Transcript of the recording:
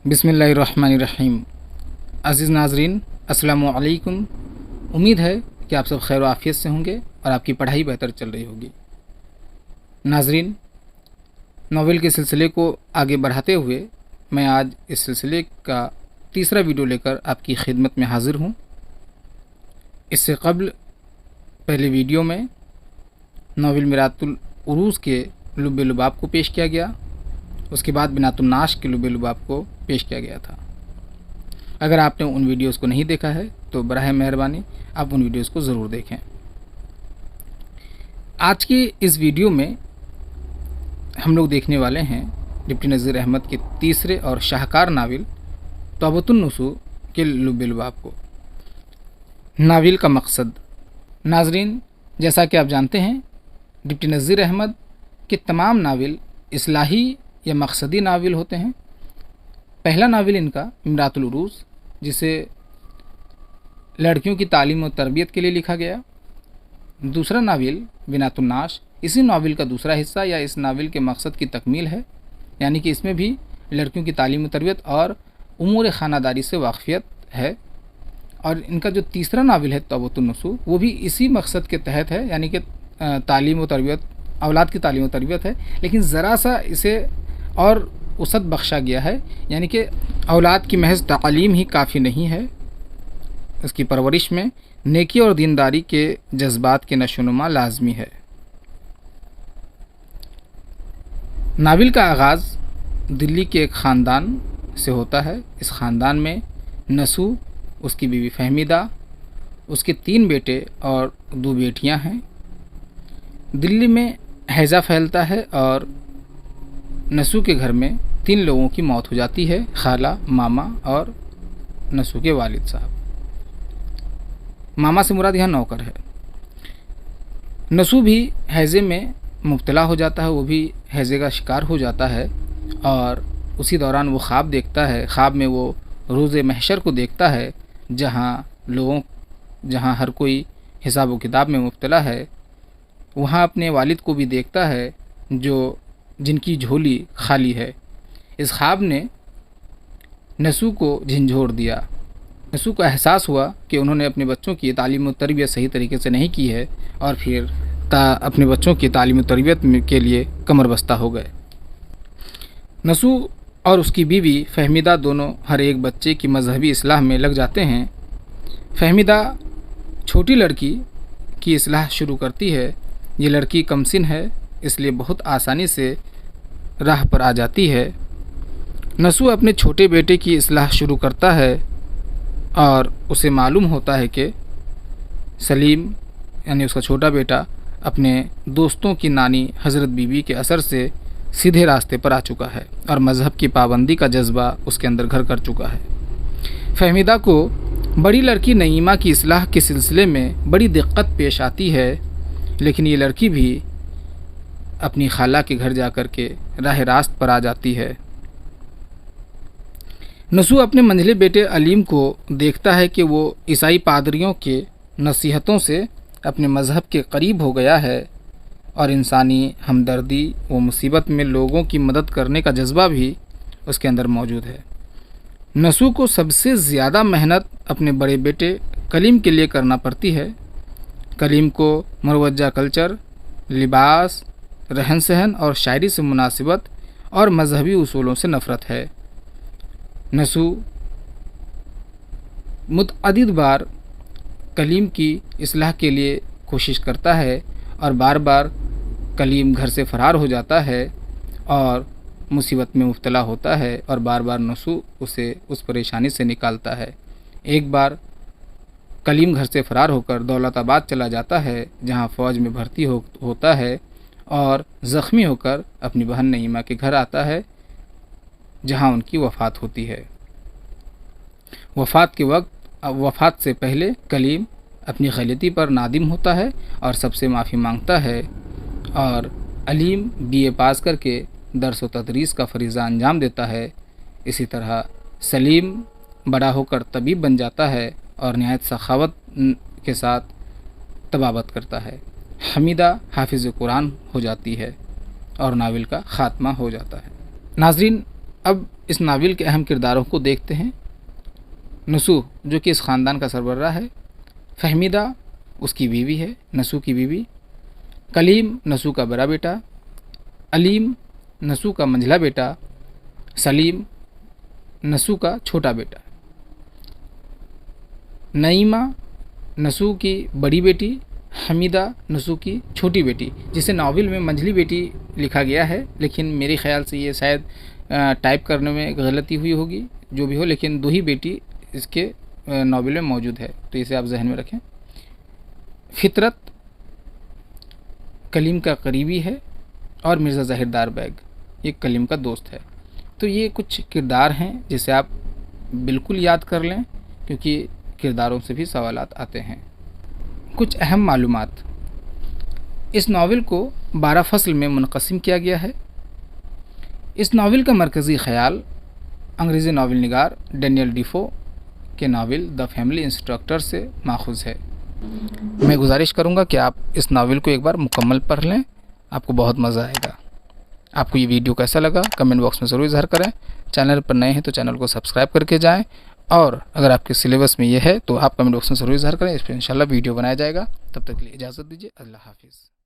बिस्मिल्लाहिर्रहमानिर्रहीम। अज़ीज़ नाज़रीन, अस्सलामु अलैकुम। उम्मीद है कि आप सब खैर आफ़ियत से होंगे और आपकी पढ़ाई बेहतर चल रही होगी। नाज़रीन, नॉवेल के सिलसिले को आगे बढ़ाते हुए मैं आज इस सिलसिले का तीसरा वीडियो लेकर आपकी खिदमत में हाज़िर हूँ। इससे कबल पहले वीडियो में नॉवेल मिरातुल उरूज़ के लुब्बे लुबाब को पेश किया गया, उसके बाद बिनातुन नाश के लुब्बे लुबाब को पेश किया गया था। अगर आपने उन वीडियोज़ को नहीं देखा है तो बराह मेहरबानी आप उन वीडियोज़ को ज़रूर देखें। आज की इस वीडियो में हम लोग देखने वाले हैं डिप्टी नज़ीर अहमद के तीसरे और शाहकार नावल तौबतुन नुसूह के लुब्बे लुबाब को। नावल का मकसद। नाज़रीन, जैसा कि आप जानते हैं, डिप्टी नज़ीर अहमद के तमाम नावल इस्लाही या मकसदी नावल होते हैं। पहला नावल इनका मिरातुल उरूज़, जिसे लड़कियों की तालीम और तरबियत के लिए लिखा गया। दूसरा नावल बिनातुन नाश, इसी नावल का दूसरा हिस्सा या इस नावल के मकसद की तकमील है, यानी कि इसमें भी लड़कियों की तालीम और तरबियत और उमूर ख़ानादारी से वाक़फ़ियत है। और इनका जो तीसरा नावल है तौबतुन नुसूह, वो भी इसी मकसद के तहत है, यानी कि तालीम और तरबियत, औलाद की तालीम और तरबियत है, लेकिन ज़रा सा इसे और वसअत बख्शा गया है, यानी कि औलाद की महज तालीम ही काफ़ी नहीं है, उसकी परवरिश में नेकी और दीनदारी के जज्बात के नशोनुमा लाजमी है। नावल का आगाज़ दिल्ली के एक ख़ानदान से होता है। इस ख़ानदान में नसूह, उसकी बीवी फहमीदा, उसके 3 बेटे और 2 बेटियां हैं। दिल्ली में हैज़ा फैलता है और नसूह के घर में 3 लोगों की मौत हो जाती है, खाला, मामा और नसूह के वालिद साहब। मामा से मुराद यहाँ नौकर है। नसूह भी हैज़े में मुब्तला हो जाता है, वो भी हैज़े का शिकार हो जाता है और उसी दौरान वो ख्वाब देखता है। ख्वाब में वो रोज़े महशर को देखता है, जहाँ हर कोई हिसाब व किताब में मुब्तला है। वहाँ अपने वालिद को भी देखता है जिनकी झोली खाली है। इस ख्वाब ने नसूह को झंझोड़ दिया। नसूह को एहसास हुआ कि उन्होंने अपने बच्चों की तालीम व तरबियत सही तरीके से नहीं की है और फिर अपने बच्चों की तालीम व तरबियत के लिए कमर बस्ता हो गए। नसूह और उसकी बीवी फहमीदा दोनों हर एक बच्चे की मजहबी इस्लाह में लग जाते हैं। फहमीदा छोटी लड़की की इस्लाह शुरू करती है। ये लड़की कमसिन है, इसलिए बहुत आसानी से राह पर आ जाती है। नसूह अपने छोटे बेटे की इस्लाह शुरू करता है और उसे मालूम होता है कि सलीम, यानी उसका छोटा बेटा, अपने दोस्तों की नानी हज़रत बीबी के असर से सीधे रास्ते पर आ चुका है और मज़हब की पाबंदी का जज्बा उसके अंदर घर कर चुका है। फहमीदा को बड़ी लड़की नईमा की इस्लाह के सिलसिले में बड़ी दिक्कत पेश आती है, लेकिन ये लड़की भी अपनी खाला के घर जाकर के राह रास्त पर आ जाती है। नसूह अपने मंझले बेटे अलीम को देखता है कि वो ईसाई पादरियों के नसीहतों से अपने मज़हब के करीब हो गया है और इंसानी हमदर्दी व मुसीबत में लोगों की मदद करने का जज्बा भी उसके अंदर मौजूद है। नसूह को सबसे ज़्यादा मेहनत अपने बड़े बेटे कलीम के लिए करना पड़ती है। कलीम को मुरवज्जा कल्चर, लिबास, रहन सहन और शायरी से मुनासिबत और मजहबी उसूलों से नफ़रत है। नसूह मुतअद्दिद बार कलीम की इस्लाह के लिए कोशिश करता है और बार बार कलीम घर से फ़रार हो जाता है और मुसीबत में मुब्तला होता है और बार बार नसूह उसे उस परेशानी से निकालता है। एक बार कलीम घर से फ़रार होकर दौलताबाद चला जाता है, जहाँ फ़ौज में भर्ती होता है और ज़ख्मी होकर अपनी बहन नईमा के घर आता है, जहाँ उनकी वफ़ात होती है। वफ़ात से पहले कलीम अपनी गलती पर नादिम होता है और सबसे माफ़ी मांगता है और अलीम BA पास करके दर्स व तदरीस का फ़रीज़ा अंजाम देता है। इसी तरह सलीम बड़ा होकर तबीब बन जाता है और नहायत सखावत के साथ तबाबत करता है। हमीदा हाफिज़ कुरान हो जाती है और नावल का ख़ात्मा हो जाता है। नाज़रीन, अब اس ناول کے اہم کرداروں کو دیکھتے ہیں۔ نسو جو کہ اس خاندان کا سربراہ ہے، فہمیدہ اس کی بیوی ہے، نسو کی بیوی، کلیم نسو کا بڑا بیٹا، علیم نسو کا منجھلا بیٹا، سلیم نسو کا چھوٹا بیٹا، نعیمہ نسو کی بڑی بیٹی، حمیدہ نسو کی چھوٹی بیٹی، جسے ناول میں منجھلی بیٹی لکھا گیا ہے، لیکن میرے خیال سے یہ شاید ٹائپ کرنے میں غلطی ہوئی ہوگی، جو بھی ہو، لیکن دو ہی بیٹی اس کے ناول میں موجود ہے، تو اسے آپ ذہن میں رکھیں۔ فطرت کلیم کا قریبی ہے، اور مرزا ظاہردار بیگ یہ کلیم کا دوست ہے۔ تو یہ کچھ کردار ہیں جسے آپ بالکل یاد کر لیں، کیونکہ کرداروں سے بھی سوالات آتے ہیں۔ کچھ اہم معلومات۔ اس ناول کو 12 فصل میں منقسم کیا گیا ہے۔ اس ناول کا مرکزی خیال انگریزی ناول نگار ڈینیل ڈیفو کے ناول دی فیملی انسٹرکٹر سے ماخوذ ہے۔ میں گزارش کروں گا کہ آپ اس ناول کو ایک بار مکمل پڑھ لیں، آپ کو بہت مزہ آئے گا۔ آپ کو یہ ویڈیو کیسا لگا کمنٹ باکس میں ضرور اظہار کریں۔ چینل پر نئے ہیں تو چینل کو سبسکرائب کر کے جائیں، اور اگر آپ کے سلیبس میں یہ ہے تو آپ کمنٹ باکس میں ضرور اظہار کریں، اس پہ انشاءاللہ ویڈیو بنایا جائے گا۔ تب تک کے لیے اجازت دیجیے، اللہ حافظ۔